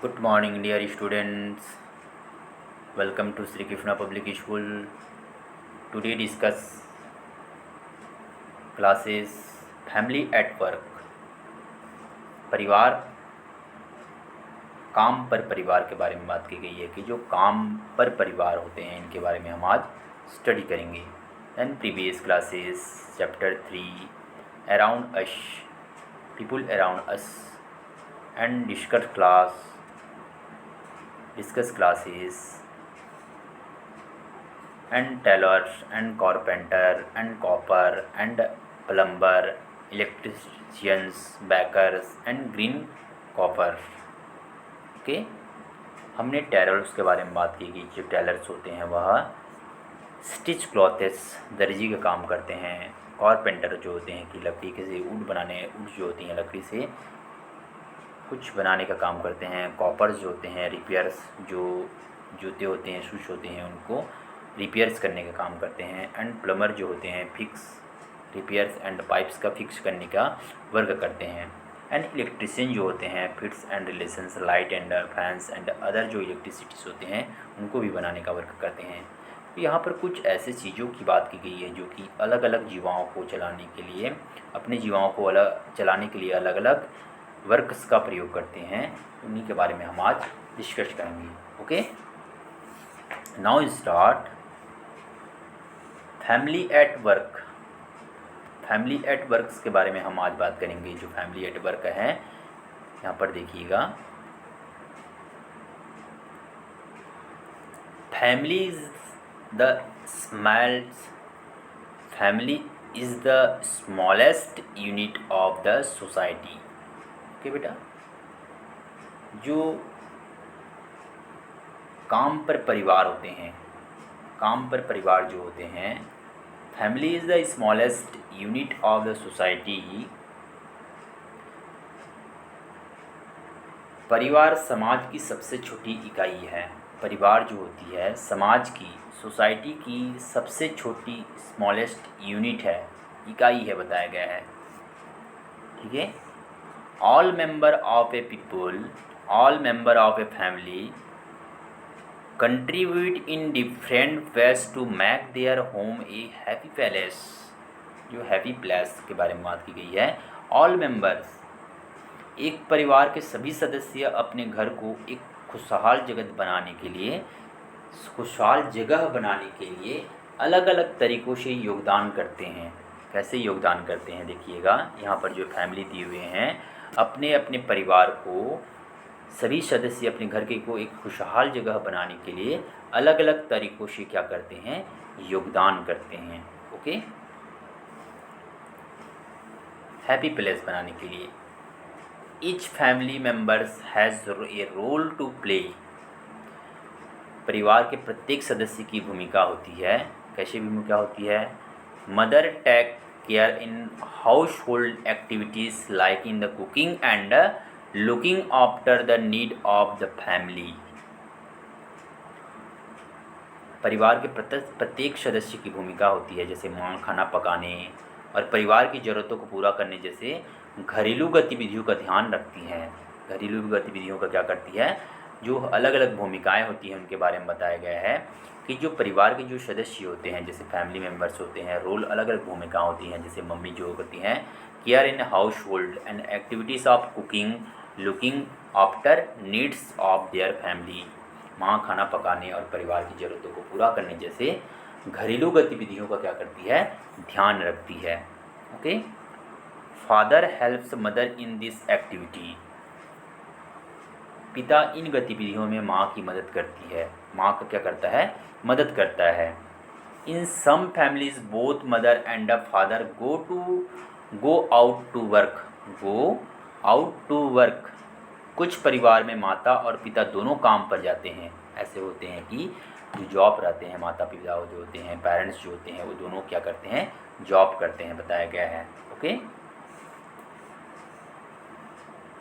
Good morning, dear students. Welcome to Sri Krishna Public School. Today discuss classes Family at Work. परिवार काम पर परिवार के बारे में बात की गई है कि जो काम पर परिवार होते हैं इनके बारे में हम आज स्टडी करेंगे. And previous classes chapter 3 around us, people around us and discuss classes and tailors and carpenter and copper and plumber, electricians, bakers and green copper. Okay, हमने टेलर्स के बारे में बात की कि जो टेलर्स होते हैं वह स्टिच क्लॉथेस, दर्जी का काम करते हैं. कारपेंटर जो होते हैं कि लकड़ी के से वुड जो होती हैं लकड़ी से कुछ बनाने का काम करते हैं. कॉपर्स जो होते हैं रिपेयर्स, जो जूते होते हैं शूज होते हैं उनको रिपेयर्स करने का काम करते हैं. एंड प्लम्बर जो होते हैं फिक्स रिपेयर्स एंड पाइप्स का फिक्स करने का वर्क करते हैं. एंड इलेक्ट्रिशियन जो होते हैं fits and relations, light and fans and other जो इलेक्ट्रिसिटीज़ होते हैं उनको भी बनाने का वर्क करते हैं. तो यहाँ पर कुछ ऐसे चीज़ों की बात की गई है जो कि अलग अलग जीवाओं को चलाने के लिए, अपने जीवाओं को अलग चलाने के लिए अलग अलग वर्क्स का प्रयोग करते हैं. उन्हीं के बारे में हम आज डिस्कस करेंगे. Okay, now start family at work. Family at works के बारे में हम आज बात करेंगे. जो फैमिली एट वर्क है यहाँ पर देखिएगा, family is the smallest unit of the society. Okay बेटा, जो काम पर परिवार होते हैं, काम पर परिवार जो होते हैं, family is the smallest unit of the society. परिवार समाज की सबसे छोटी इकाई है. परिवार जो होती है समाज की, सोसाइटी की सबसे छोटी स्मॉलेस्ट यूनिट है, इकाई है बताया गया है. ठीक है, all member of a people, all member of a family contribute in different ways to make their home a happy place. जो हैप्पी प्लेस के बारे में बात की गई है. ऑल मेंबर्स, एक परिवार के सभी सदस्य अपने घर को एक खुशहाल जगह बनाने के लिए अलग अलग तरीक़ों से योगदान करते हैं. कैसे योगदान करते हैं देखिएगा, यहाँ पर जो फैमिली दिए हुए हैं अपने अपने परिवार को, सभी सदस्य अपने घर के को एक खुशहाल जगह बनाने के लिए अलग अलग तरीक़ों से क्या करते हैं, योगदान करते हैं. ओके, हैप्पी प्लेस बनाने के लिए. Each family members has a role to play. परिवार के प्रत्येक सदस्य की भूमिका होती है. कैसे भूमिका होती है? Mother take care in household activities like in the cooking and looking after the need of the family. परिवार के प्रत्येक सदस्य की भूमिका होती है, जैसे माँ खाना पकाने और परिवार की ज़रूरतों को पूरा करने जैसे घरेलू गतिविधियों का ध्यान रखती हैं. घरेलू गतिविधियों का क्या करती है, जो अलग अलग भूमिकाएं होती हैं उनके बारे में बताया गया है कि जो परिवार के जो सदस्य होते हैं जैसे फैमिली मेम्बर्स होते हैं, रोल अलग अलग भूमिका होती हैं. जैसे मम्मी जो करती हैं care in house hold and activities of cooking, looking after needs of their family. माँ खाना पकाने और परिवार की ज़रूरतों को पूरा करने जैसे घरेलू गतिविधियों का क्या करती है, ध्यान रखती है. Okay, father helps mother in this activity. पिता इन गतिविधियों में माँ की मदद करती है. माँ का क्या करता है, मदद करता है. In some families both mother and father go out to work. कुछ परिवार में माता और पिता दोनों काम पर जाते हैं. ऐसे होते हैं कि जो जॉब रहते हैं, माता पिता जो होते हैं, पेरेंट्स जो होते हैं वो दोनों क्या करते हैं, जॉब करते हैं, बताया गया है. ओके,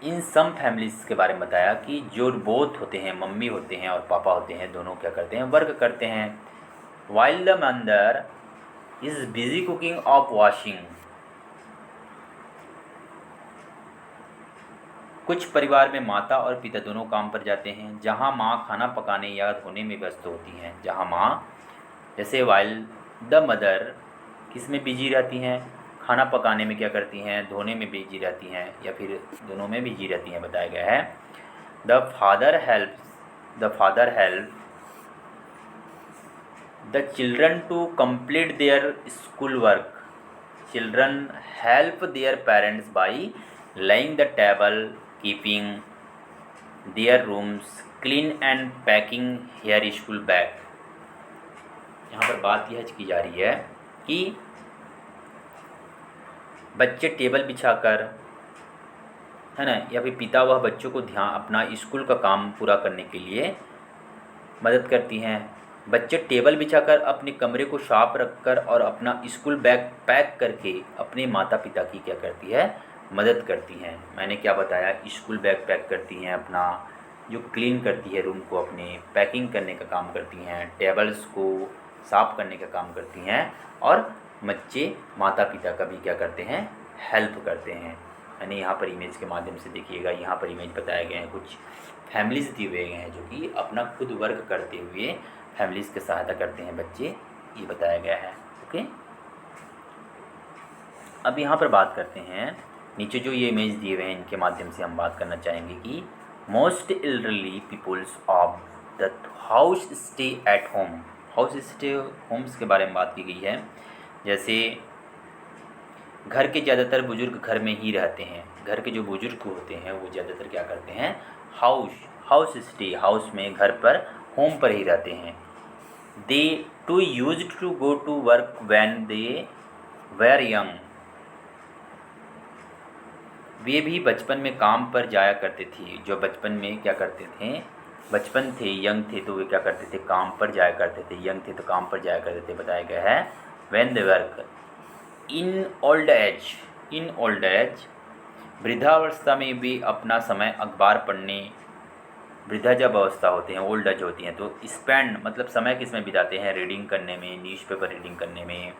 इन सम फैमिलीज़ के बारे में बताया कि जो बोथ होते हैं, मम्मी होते हैं और पापा होते हैं, दोनों क्या करते हैं, वर्क करते हैं. While the mother is busy cooking of washing. कुछ परिवार में माता और पिता दोनों काम पर जाते हैं। जहाँ माँ खाना पकाने या धोने में व्यस्त होती हैं, जहाँ माँ जैसे वाइल द मदर किस में बिजी रहती हैं, खाना पकाने में क्या करती हैं, धोने में बिजी रहती हैं, या फिर दोनों में बिजी रहती हैं बताया गया है। The father help the children to complete their school work. Children help their parents by laying the table, keeping their rooms clean and packing their school bag। यहाँ पर बात यह की जा रही है कि बच्चे टेबल बिछाकर, है ना, या फिर पिता वह बच्चों को अपना स्कूल का काम पूरा करने के लिए मदद करती हैं। बच्चे टेबल बिछाकर, अपने कमरे को साफ रखकर और अपना स्कूल बैग पैक करके अपने माता पिता की क्या करती है, मदद करती हैं। मैंने क्या बताया, स्कूल बैग पैक करती हैं, अपना जो क्लीन करती है रूम को, अपने पैकिंग करने का काम करती हैं, टेबल्स को साफ करने का काम करती हैं, और बच्चे माता पिता का भी क्या करते हैं, हेल्प करते हैं। यानी यहाँ पर इमेज के माध्यम से देखिएगा, यहाँ पर इमेज बताए गए हैं, कुछ फैमिलीज दिए हुए हैं जो कि अपना खुद वर्क करते हुए फैमिलीज की सहायता करते हैं बच्चे, ये बताया गया है। ओके, अब यहाँ पर बात करते हैं, नीचे जो ये इमेज दिए हुए हैं इनके माध्यम से हम बात करना चाहेंगे कि most elderly peoples of the house stay at home. House stay homes के बारे में बात की गई है। जैसे घर के ज़्यादातर बुजुर्ग घर में ही रहते हैं। घर के जो बुजुर्ग होते हैं वो ज़्यादातर क्या करते हैं, हाउस स्टे, हाउस में, घर पर, होम पर ही रहते हैं। They too used to go to work when they were young. वे भी बचपन में काम पर जाया करते थे। जो बचपन में क्या करते थे, बचपन थे, यंग थे तो वे क्या करते थे, काम पर जाया करते थे। यंग थे तो काम पर जाया करते थे, बताया गया है। When they work in old age, वृद्धावस्था में भी अपना समय अखबार पढ़ने, वृद्धा जब अवस्था होते हैं, ओल्ड एज होती हैं, तो स्पेंड मतलब समय किस में बिताते हैं, रीडिंग करने में, न्यूज़पेपर रीडिंग करने में,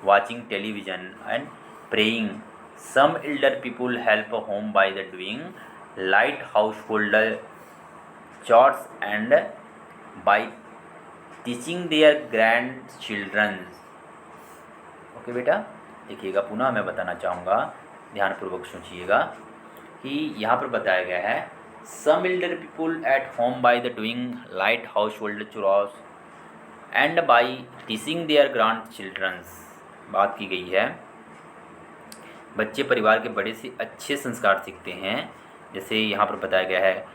watching television and praying. Some elder people help home by the doing light household chores and by teaching their grandchildren. Okay बेटा, देखिएगा, पुनः मैं बताना चाहूँगा, ध्यानपूर्वक सोचिएगा कि यहाँ पर बताया गया है some elder people at home by the doing light household chores and by teaching their grandchildren। बात की गई है बच्चे परिवार के बड़े से अच्छे संस्कार सीखते हैं। जैसे यहाँ पर बताया गया है,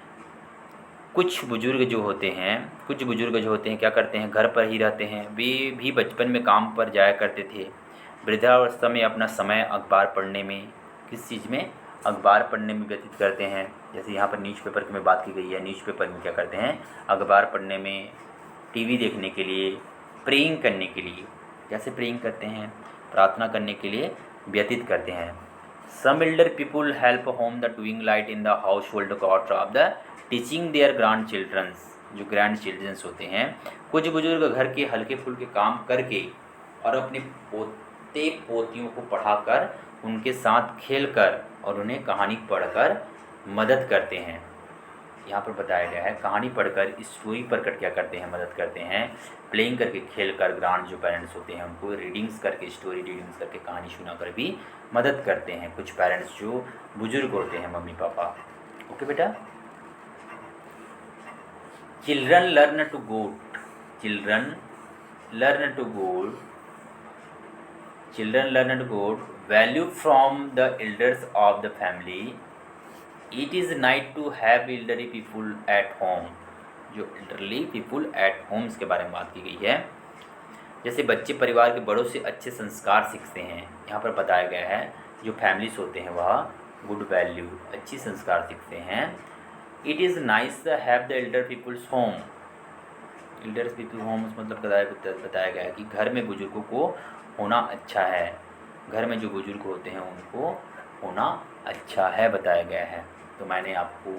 कुछ बुजुर्ग जो होते हैं क्या करते हैं, घर पर ही रहते हैं। वे भी बचपन में काम पर जाया करते थे। वृद्धावस्था में अपना समय अखबार पढ़ने में, किस चीज़ में, अखबार पढ़ने में व्यतीत करते हैं। जैसे यहाँ पर न्यूज़पेपर की में बात की गई है, न्यूज़पेपर में क्या करते हैं, अखबार पढ़ने में, टीवी देखने के लिए, प्रेइंग करने के लिए, कैसे प्रेइंग करते हैं, प्रार्थना करने के लिए व्यतीत करते हैं। Some elder people help home the doing light in the household कॉर्ट of the teaching their grandchildrens. जो ग्रैंड चिल्ड्रंस होते हैं, कुछ बुजुर्ग घर के हल्के फुल्के काम करके और अपने पोते पोतियों को पढ़ाकर, उनके साथ खेलकर और उन्हें कहानी पढ़कर मदद करते हैं। यहाँ पर बताया गया है, कहानी पढ़कर, स्टोरी पढ़कर क्या करते हैं, मदद करते हैं। प्लेइंग करके, खेल कर, ग्रांड जो पेरेंट्स होते हैं उनको रीडिंग्स करके, स्टोरी रीडिंग्स करके, कहानी सुनाकर भी मदद करते हैं कुछ पेरेंट्स जो बुजुर्ग होते हैं, मम्मी पापा। ओके बेटा, children learn to got, children learn to got value from the elders of the family। It is nice to have elderly people at home। जो elderly people at homes के बारे में बात की गई है। जैसे बच्चे परिवार के बड़ों से अच्छे संस्कार सीखते हैं। यहाँ पर बताया गया है जो फैमिलीज होते हैं वह गुड वैल्यू, अच्छी संस्कार सीखते हैं। It is nice to have the elder people's home। elders people homes मतलब बताया गया है कि घर में बुजुर्गों को होना अच्छा है। घर में जो बुजुर्ग होते हैं उनको होना अच्छा है, बताया गया है। तो मैंने आपको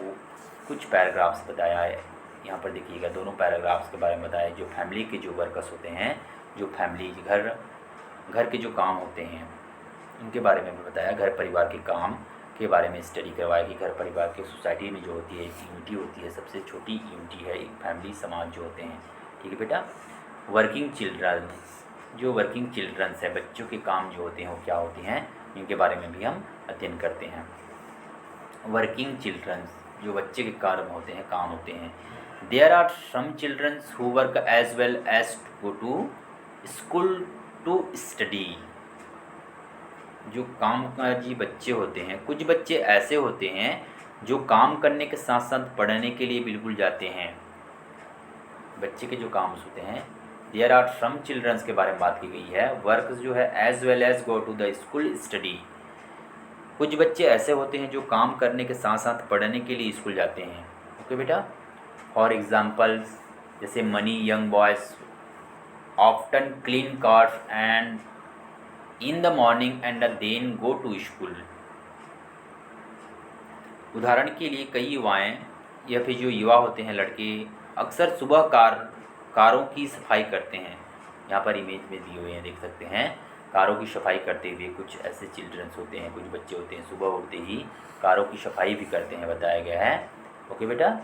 कुछ पैराग्राफ्स बताया है, यहाँ पर देखिएगा, दोनों पैराग्राफ्स के बारे में बताया। जो फैमिली के जो वर्कर्स होते हैं, जो फैमिली घर के जो काम होते हैं उनके बारे में भी बताया, घर परिवार के काम के बारे में स्टडी करवाया कि घर परिवार के सोसाइटी में जो होती है एक यूनिटी होती है, सबसे छोटी यूनिटी है एक फैमिली, समाज जो होते हैं। ठीक है बेटा। वर्किंग चिल्ड्रंस, जो वर्किंग चिल्ड्रंस है, बच्चों के काम जो होते हैं वो क्या होते हैं, इनके बारे में भी हम अध्ययन करते हैं। वर्किंग चिल्ड्रंस, जो बच्चे के कार्य होते हैं, काम होते हैं। There are some childrens who work as well as to go to school to study. जो कामकाजी बच्चे होते हैं, कुछ बच्चे ऐसे होते हैं जो काम करने के साथ साथ पढ़ने के लिए बिल्कुल जाते हैं। बच्चे के जो काम होते हैं, देयर आर सम चिल्ड्रंस के बारे में बात की गई है। वर्क जो है as well as go to the school study. कुछ बच्चे ऐसे होते हैं जो काम करने के साथ साथ पढ़ने के लिए स्कूल जाते हैं। ओके बेटा। फॉर एग्जाम्पल्स, जैसे many young boys often clean cars and in the morning and then go to school. उदाहरण के लिए कई युवाएं या फिर जो युवा होते हैं, लड़के, अक्सर सुबह कारों की सफाई करते हैं। यहाँ पर इमेज में दिए हुए हैं, देख सकते हैं। कारों की सफाई करते हुए कुछ ऐसे चिल्ड्रंस होते हैं, कुछ बच्चे होते हैं, सुबह उठते ही कारों की सफाई भी करते हैं, बताया गया है। ओके बेटा।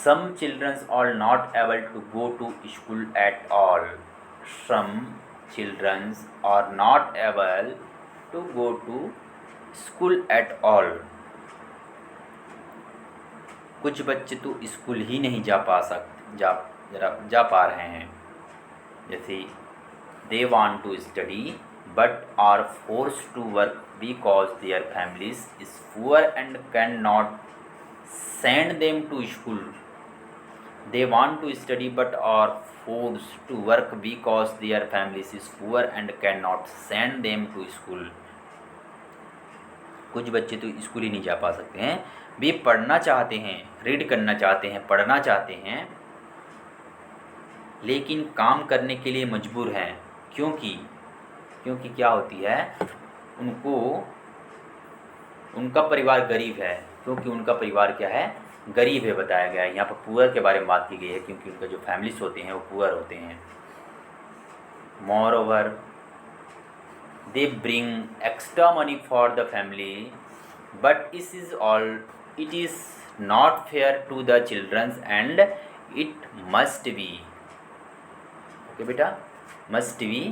Some childrens are not able to go to school at all. Some childrens are not able to go to school at all. कुछ बच्चे तो स्कूल ही नहीं जा पा रहे हैं। जैसे they want to study but are force to work because their families is poor and can not send them to school. They want to study but are force to work because their families is poor and can not send them to school. कुछ बच्चे तो school ही नहीं जा पा सकते हैं, वे पढ़ना चाहते हैं, रीड करना चाहते हैं, पढ़ना चाहते हैं, लेकिन काम करने के लिए मजबूर हैं। क्योंकि क्या होती है, उनका परिवार गरीब है। क्योंकि उनका परिवार क्या है, गरीब है, बताया गया है। यहाँ पर पुअर के बारे में बात की गई है, क्योंकि उनका जो फैमिलीज होते हैं वो पुअर होते हैं। More over they bring extra money for the family, but it is not fair to the children and it must be, okay beta, must be